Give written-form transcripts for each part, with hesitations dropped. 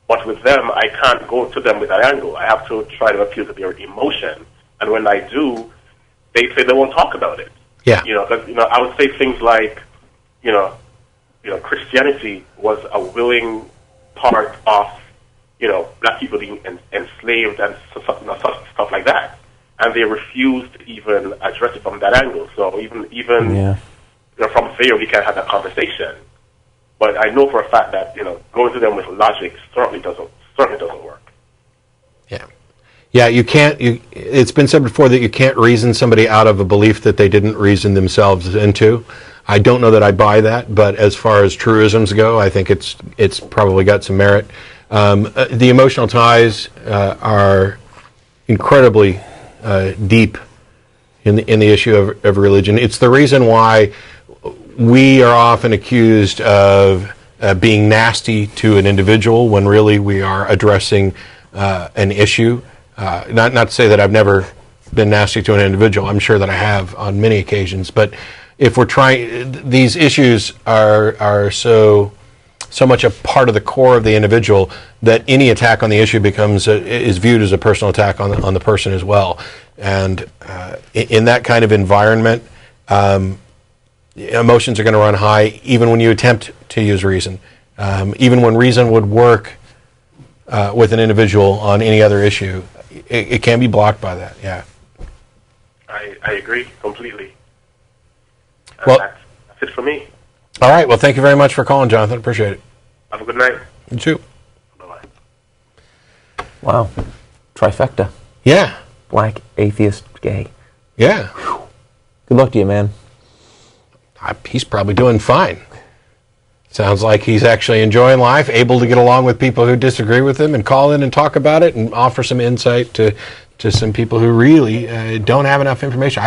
But with them, I can't go to them with that angle. I have to try to appeal to their emotion. And when I do, they say they won't talk about it. Yeah. Because, I would say things like, Christianity was a willing part of, black people being enslaved and stuff like that. And they refused to even address it from that angle. So even from there, we can have that conversation. But I know for a fact that, going to them with logic certainly doesn't work. Yeah. Yeah, you can't, it's been said before that you can't reason somebody out of a belief that they didn't reason themselves into. I don't know that I buy that, but as far as truisms go, I think it's probably got some merit. The emotional ties are incredibly deep in the issue of religion. It's the reason why we are often accused of being nasty to an individual when really we are addressing an issue. Not to say that I've never been nasty to an individual. I'm sure that I have on many occasions. But if we're trying, these issues are so much a part of the core of the individual that any attack on the issue is viewed as a personal attack on the person as well. And in that kind of environment, emotions are going to run high, even when you attempt to use reason. Even when reason would work with an individual on any other issue, it can be blocked by that. Yeah, I agree completely. Well, that's it for me. All right. Well, thank you very much for calling, Jonathan. Appreciate it. Have a good night. You too. Bye-bye. Wow. Trifecta. Yeah. Black, atheist, gay. Yeah. Whew. Good luck to you, man. He's probably doing fine. Sounds like he's actually enjoying life, able to get along with people who disagree with him and call in and talk about it and offer some insight to some people who really don't have enough information.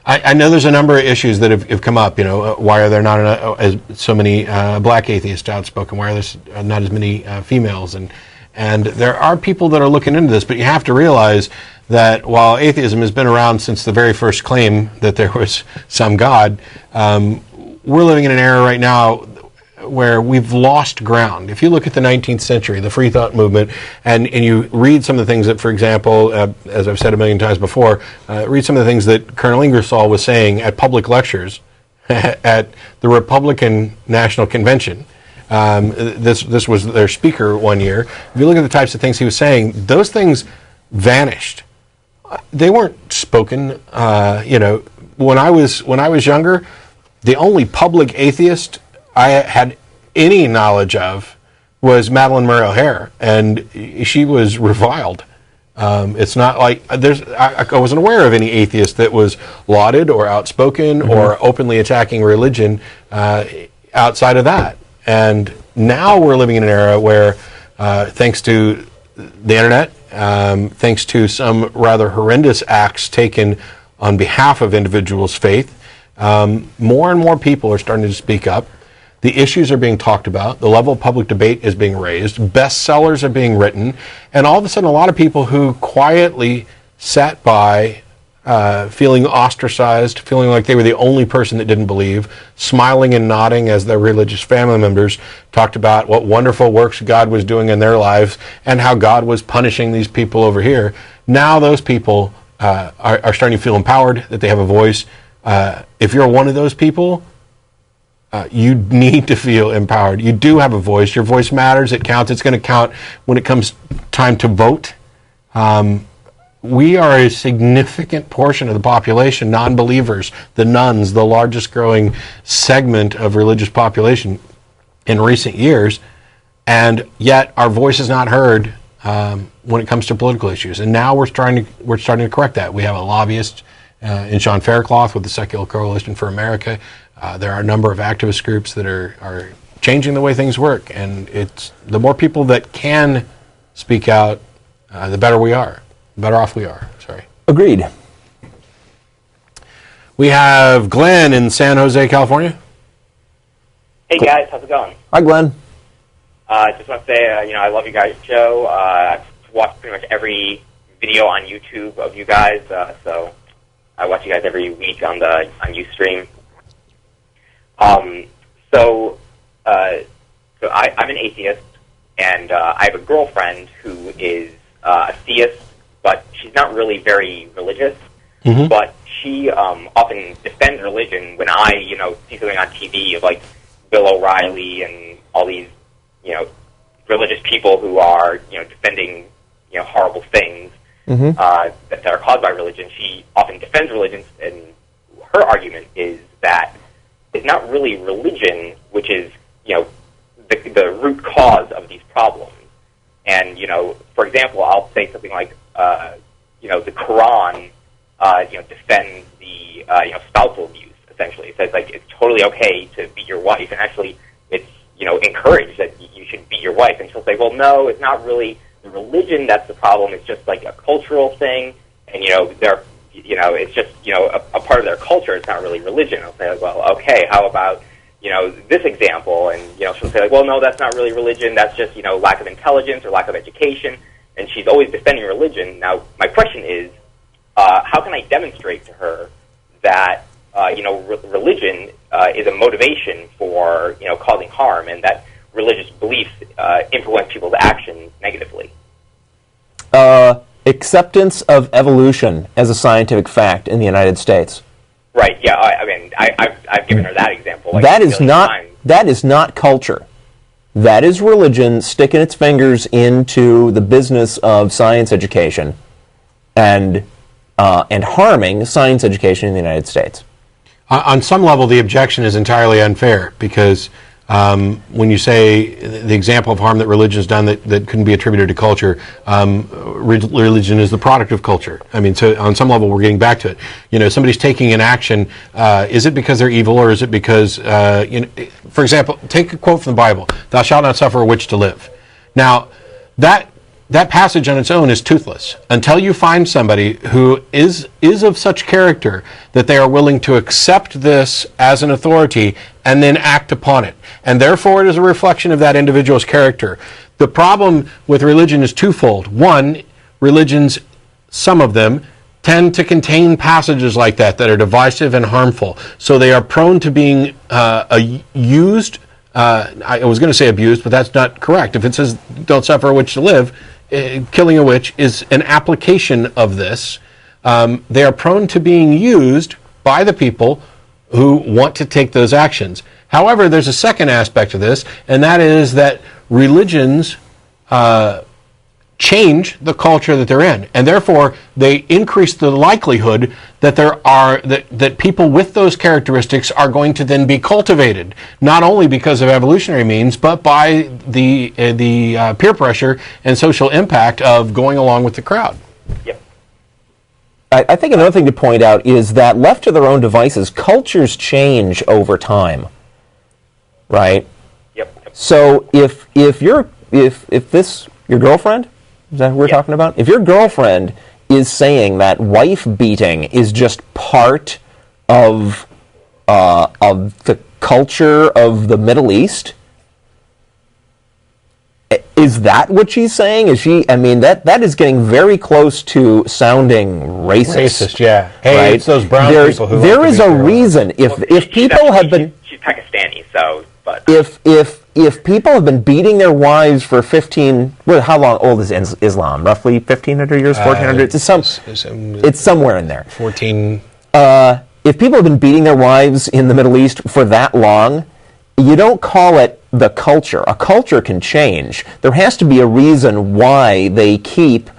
I know there's a number of issues that have come up. Why are there not so many black atheists outspoken? Why are there not as many females? And there are people that are looking into this, but you have to realize that while atheism has been around since the very first claim that there was some God, we're living in an era right now where we've lost ground. If you look at the 19th century, the free thought movement, and you read some of the things that, for example, as I've said a million times before, read some of the things that Colonel Ingersoll was saying at public lectures at the Republican National Convention. This was their speaker one year. If you look at the types of things he was saying, those things vanished. They weren't spoken. When I was younger, the only public atheist I had any knowledge of was Madalyn Murray O'Hair, and she was reviled. It's not like I wasn't aware of any atheist that was lauded or outspoken or openly attacking religion outside of that. And now we're living in an era where, thanks to the internet, thanks to some rather horrendous acts taken on behalf of individuals' faith, more and more people are starting to speak up. The issues are being talked about. The level of public debate is being raised. Bestsellers are being written. And all of a sudden, a lot of people who quietly sat by, feeling ostracized, feeling like they were the only person that didn't believe, smiling and nodding as their religious family members talked about what wonderful works God was doing in their lives and how God was punishing these people over here. Now those people are starting to feel empowered, that they have a voice. If you're one of those people, you need to feel empowered. You do have a voice. Your voice matters. It counts. It's going to count when it comes time to vote. We are a significant portion of the population, non-believers, the nuns, the largest growing segment of religious population in recent years, and yet our voice is not heard when it comes to political issues. And now we're starting to correct that. We have a lobbyist in Sean Faircloth with the Secular Coalition for America. There are a number of activist groups that are changing the way things work, and it's the more people that can speak out, the better we are. Better off we are. Sorry. Agreed. We have Glenn in San Jose, California. Hey guys, how's it going? Hi, Glenn. Just want to say, I love you guys' show. I've watched pretty much every video on YouTube of you guys, so I watch you guys every week on Ustream. So I'm an atheist. and I have a girlfriend who is a theist, but she's not really very religious. Mm-hmm. But she often defends religion when I, see something on TV of like Bill O'Reilly and all these, religious people who are, defending, horrible things that are caused by religion. She often defends religion, and her argument is that it's not really religion which is, the root cause of these problems. And, for example, I'll say something like, the Quran, defends the, spousal abuse, essentially. It says, like, it's totally okay to beat your wife, and actually it's, encouraged that you should beat your wife. And she'll say, well, no, it's not really the religion that's the problem. It's just, like, a cultural thing, and, they're, it's just, a part of their culture. It's not really religion. I'll say, well, okay, how about, this example? And, she'll say, like, well, no, that's not really religion. That's just, lack of intelligence or lack of education. And she's always defending religion. Now, my question is, how can I demonstrate to her that, religion is a motivation for, causing harm, and that religious beliefs influence people's actions negatively? Acceptance of evolution as a scientific fact in the United States. Right. Yeah. I've given her that example. Like, that is not culture. That is religion sticking its fingers into the business of science education, and harming science education in the United States. On some level, the objection is entirely unfair, because when you say the example of harm that religion has done that couldn't be attributed to culture, religion is the product of culture. I mean, so on some level, we're getting back to it. Somebody's taking an action. Is it because they're evil, or is it because, for example, take a quote from the Bible: "Thou shalt not suffer a witch to live." Now, that passage on its own is toothless until you find somebody who is of such character that they are willing to accept this as an authority and then act upon it. And therefore, it is a reflection of that individual's character. The problem with religion is twofold. One, religions, some of them, tend to contain passages like that are divisive and harmful. So they are prone to being used. I was going to say abused, but that's not correct. If it says, don't suffer a witch to live, killing a witch is an application of this. They are prone to being used by the people who want to take those actions. However, there's a second aspect of this, and that is that religions change the culture that they're in, and therefore they increase the likelihood that that people with those characteristics are going to then be cultivated, not only because of evolutionary means, but by the peer pressure and social impact of going along with the crowd. Yep. I think another thing to point out is that left to their own devices, cultures change over time, right? Yep. So if your girlfriend, is that who we're talking about? If your girlfriend is saying that wife beating is just part of the culture of the Middle East, is that what she's saying? Is she? I mean, that is getting very close to sounding racist. Racist, yeah. Hey, right? it's those brown people who. There is a reason. If people have been, she's Pakistani, so. But if people have been beating their wives for 15, how long old is Islam? Roughly 1,500 years, 1,400? It's somewhere in there. 14. If people have been beating their wives in the Middle East for that long, you don't call it the culture. A culture can change. There has to be a reason why they keep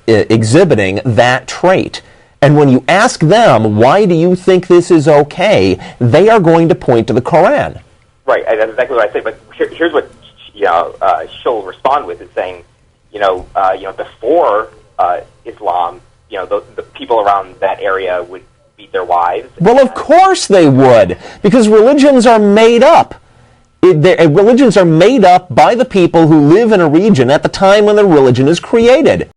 exhibiting that trait. And when you ask them, why do you think this is okay, they are going to point to the Quran. Right, that's exactly what I say. But here's what she'll respond with: is saying, before Islam, the people around that area would beat their wives. Well, of course they would, because religions are made up. Religions are made up by the people who live in a region at the time when the religion is created.